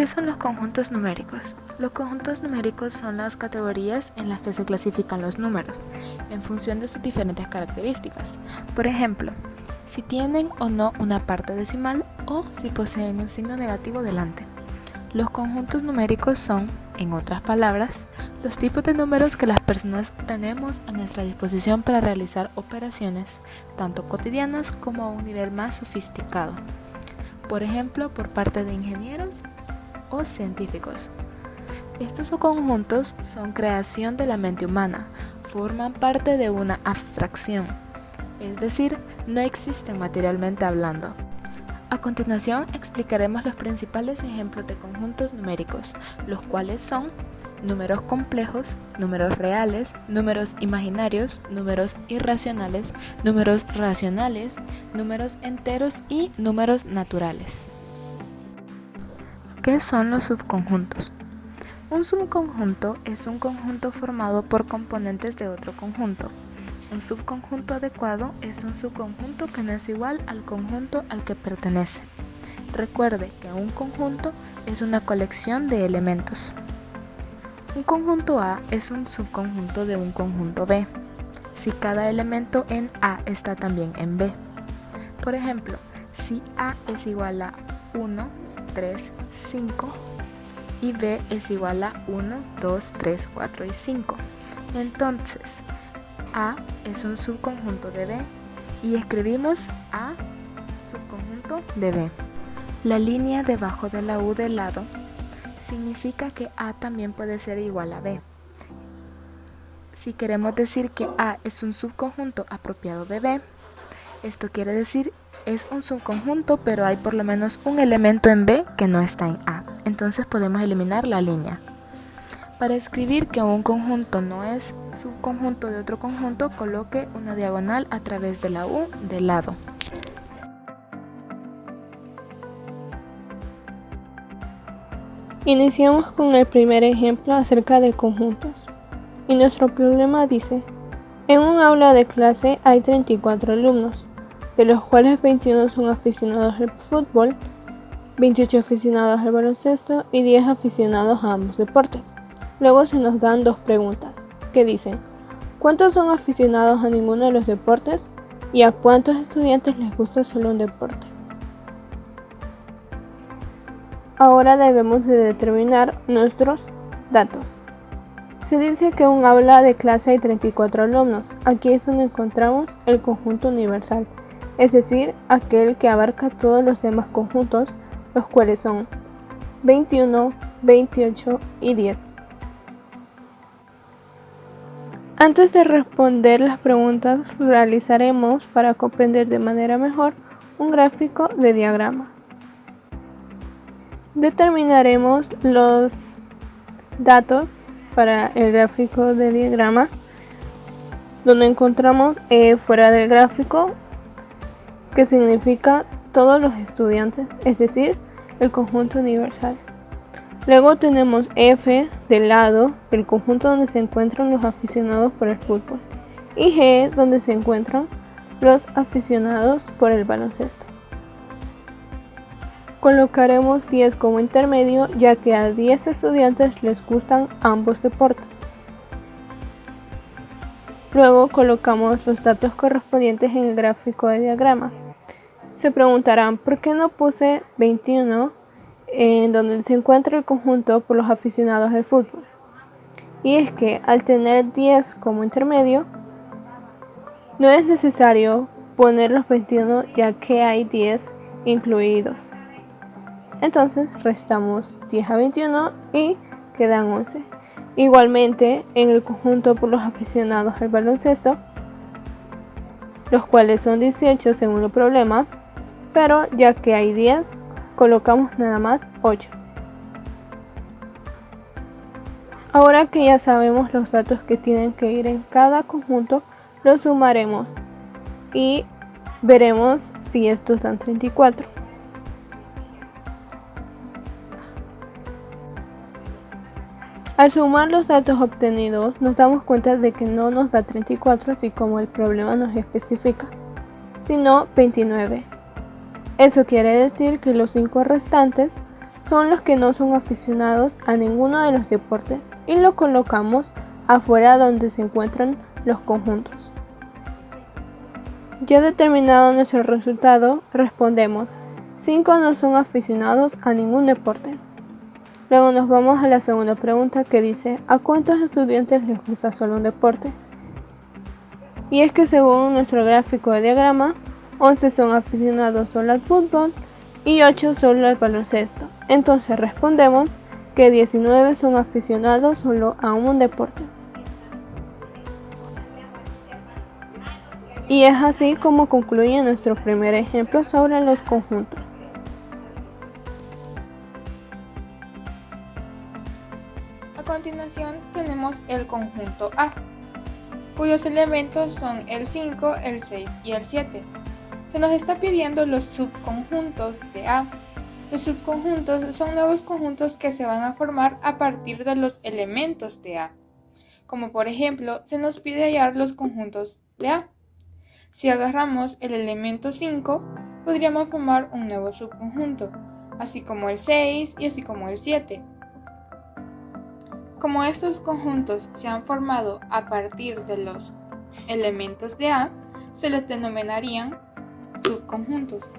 ¿Qué son los conjuntos numéricos? Los conjuntos numéricos son las categorías en las que se clasifican los números, en función de sus diferentes características. Por ejemplo, si tienen o no una parte decimal o si poseen un signo negativo delante. Los conjuntos numéricos son, en otras palabras, los tipos de números que las personas tenemos a nuestra disposición para realizar operaciones, tanto cotidianas como a un nivel más sofisticado. Por ejemplo, por parte de ingenieros o científicos. Estos conjuntos son creación de la mente humana, forman parte de una abstracción, es decir, no existen materialmente hablando. A continuación explicaremos los principales ejemplos de conjuntos numéricos, los cuales son números complejos, números reales, números imaginarios, números irracionales, números racionales, números enteros y números naturales. ¿Qué son los subconjuntos? Un subconjunto es un conjunto formado por componentes de otro conjunto. Un subconjunto adecuado es un subconjunto que no es igual al conjunto al que pertenece. Recuerde que un conjunto es una colección de elementos. Un conjunto A es un subconjunto de un conjunto B, si cada elemento en A está también en B. Por ejemplo, si A es igual a 1, 3, 5 y B es igual a 1, 2, 3, 4 y 5. Entonces, A es un subconjunto de B y escribimos A subconjunto de B. La línea debajo de la U del lado significa que A también puede ser igual a B. Si queremos decir que A es un subconjunto apropiado de B, esto quiere decir es un subconjunto, pero hay por lo menos un elemento en B que no está en A. Entonces podemos eliminar la línea. Para escribir que un conjunto no es subconjunto de otro conjunto, coloque una diagonal a través de la U del lado. Iniciamos con el primer ejemplo acerca de conjuntos. Y nuestro problema dice: en un aula de clase hay 34 alumnos, de los cuales 21 son aficionados al fútbol, 28 aficionados al baloncesto y 10 aficionados a ambos deportes. Luego se nos dan dos preguntas, que dicen: ¿cuántos son aficionados a ninguno de los deportes? ¿Y a cuántos estudiantes les gusta solo un deporte? Ahora debemos de determinar nuestros datos. Se dice que en un aula de clase hay 34 alumnos. Aquí es donde encontramos el conjunto universal, es decir, aquel que abarca todos los demás conjuntos, los cuales son 21, 28 y 10. Antes de responder las preguntas, realizaremos, para comprender de manera mejor, un gráfico de diagrama. Determinaremos los datos para el gráfico de diagrama, donde encontramos fuera del gráfico, que significa todos los estudiantes, es decir, el conjunto universal. Luego tenemos F del lado del conjunto donde se encuentran los aficionados por el fútbol y G donde se encuentran los aficionados por el baloncesto. Colocaremos 10 como intermedio, ya que a 10 estudiantes les gustan ambos deportes. Luego colocamos los datos correspondientes en el gráfico de diagrama. Se preguntarán ¿por qué no puse 21 en donde se encuentra el conjunto por los aficionados al fútbol? Y es que al tener 10 como intermedio, no es necesario poner los 21, ya que hay 10 incluidos. Entonces restamos 10 a 21 y quedan 11. Igualmente en el conjunto por los aficionados al baloncesto, los cuales son 18 según el problema, pero ya que hay 10, colocamos nada más 8. Ahora que ya sabemos los datos que tienen que ir en cada conjunto, los sumaremos y veremos si estos dan 34. Al sumar los datos obtenidos, nos damos cuenta de que no nos da 34, así como el problema nos especifica, sino 29. Eso quiere decir que los 5 restantes son los que no son aficionados a ninguno de los deportes y lo colocamos afuera donde se encuentran los conjuntos. Ya determinado nuestro resultado, respondemos: 5 no son aficionados a ningún deporte. Luego nos vamos a la segunda pregunta que dice: ¿a cuántos estudiantes les gusta solo un deporte? Y es que según nuestro gráfico de diagrama, 11 son aficionados solo al fútbol y 8 solo al baloncesto. Entonces respondemos que 19 son aficionados solo a un deporte. Y es así como concluye nuestro primer ejemplo sobre los conjuntos. A continuación tenemos el conjunto A, cuyos elementos son el 5, el 6 y el 7. Se nos está pidiendo los subconjuntos de A. Los subconjuntos son nuevos conjuntos que se van a formar a partir de los elementos de A. Como por ejemplo, se nos pide hallar los conjuntos de A. Si agarramos el elemento 5, podríamos formar un nuevo subconjunto, así como el 6 y así como el 7. Como estos conjuntos se han formado a partir de los elementos de A, se les denominarían subconjuntos.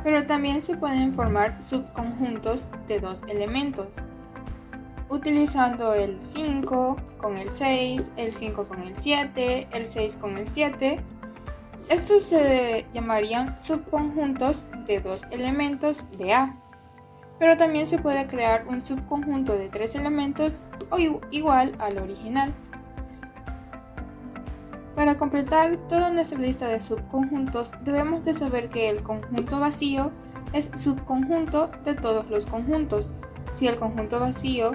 Pero también se pueden formar subconjuntos de dos elementos, utilizando el 5 con el 6, el 5 con el 7, el 6 con el 7. Estos se llamarían subconjuntos de dos elementos de A. Pero también se puede crear un subconjunto de 3 elementos o igual al original. Para completar toda nuestra lista de subconjuntos, debemos de saber que el conjunto vacío es subconjunto de todos los conjuntos. Si el conjunto vacío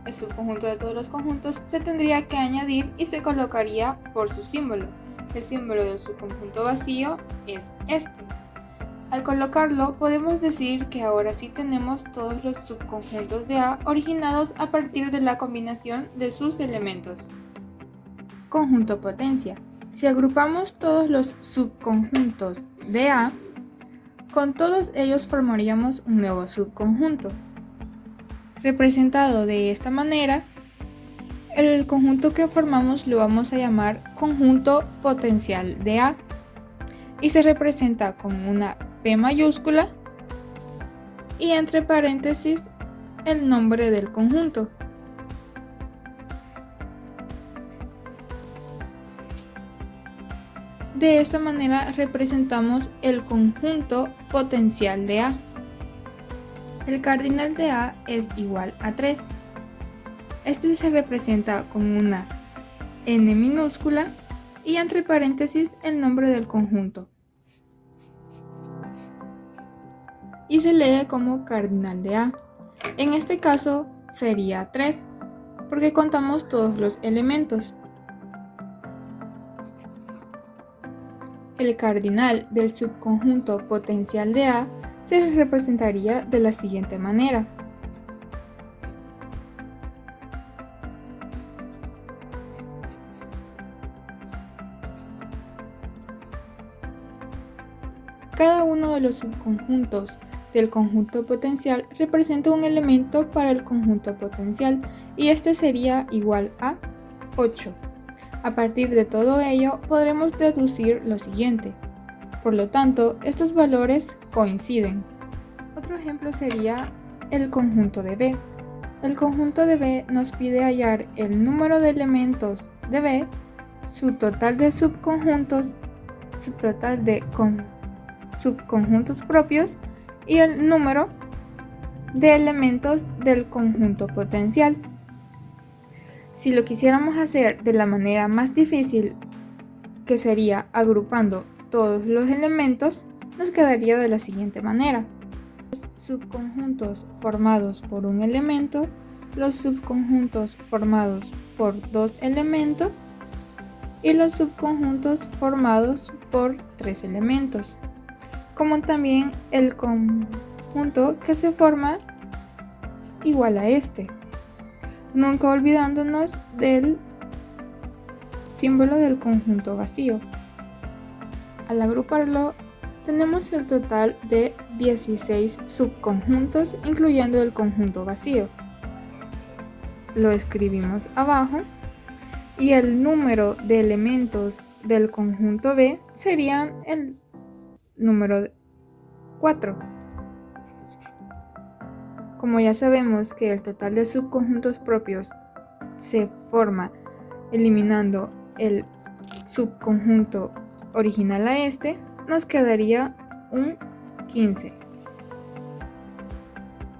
es subconjunto de todos los conjuntos, se tendría que añadir y se colocaría por su símbolo. El símbolo del subconjunto vacío es este. Al colocarlo, podemos decir que ahora sí tenemos todos los subconjuntos de A originados a partir de la combinación de sus elementos. Conjunto potencia. Si agrupamos todos los subconjuntos de A, con todos ellos formaríamos un nuevo subconjunto. Representado de esta manera, el conjunto que formamos lo vamos a llamar conjunto potencial de A y se representa con una P mayúscula y entre paréntesis el nombre del conjunto. De esta manera representamos el conjunto potencial de A. El cardinal de A es igual a 3. Este se representa con una N minúscula y entre paréntesis el nombre del conjunto. Y se lee como cardinal de A. En este caso sería 3, porque contamos todos los elementos. El cardinal del subconjunto potencial de A se representaría de la siguiente manera. Cada uno de los subconjuntos del conjunto potencial representa un elemento para el conjunto potencial y este sería igual a 8. A partir de todo ello podremos deducir lo siguiente. Por lo tanto, estos valores coinciden. Otro ejemplo sería el conjunto de B. El conjunto de B nos pide hallar el número de elementos de B, su total de subconjuntos, su total de subconjuntos propios y el número de elementos del conjunto potencial. Si lo quisiéramos hacer de la manera más difícil, que sería agrupando todos los elementos, nos quedaría de la siguiente manera. Los subconjuntos formados por un elemento, los subconjuntos formados por dos elementos y los subconjuntos formados por 3 elementos, como también el conjunto que se forma igual a este, nunca olvidándonos del símbolo del conjunto vacío. Al agruparlo tenemos el total de 16 subconjuntos, incluyendo el conjunto vacío. Lo escribimos abajo y el número de elementos del conjunto B serían el número 4. Como ya sabemos que el total de subconjuntos propios se forma eliminando el subconjunto original a este, nos quedaría un 15.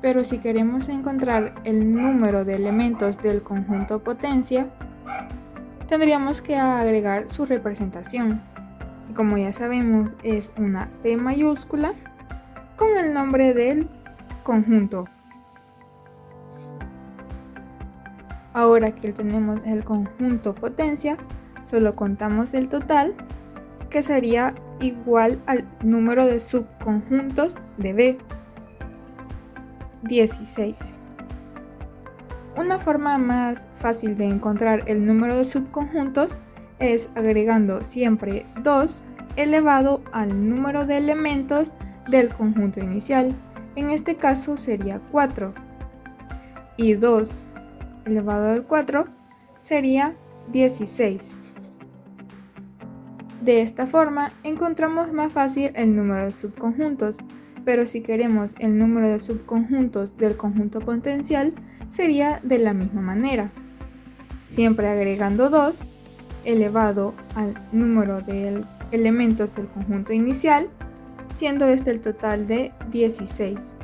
Pero si queremos encontrar el número de elementos del conjunto potencia, tendríamos que agregar su representación. Y como ya sabemos, es una P mayúscula con el nombre del conjunto. Ahora que tenemos el conjunto potencia, solo contamos el total, que sería igual al número de subconjuntos de B, 16. Una forma más fácil de encontrar el número de subconjuntos es agregando siempre 2 elevado al número de elementos del conjunto inicial. En este caso sería 4. Y 2 elevado al 4 sería 16. De esta forma encontramos más fácil el número de subconjuntos, pero si queremos el número de subconjuntos del conjunto potencial sería de la misma manera, siempre agregando 2 elevado al número de elementos del conjunto inicial, siendo este el total de 16.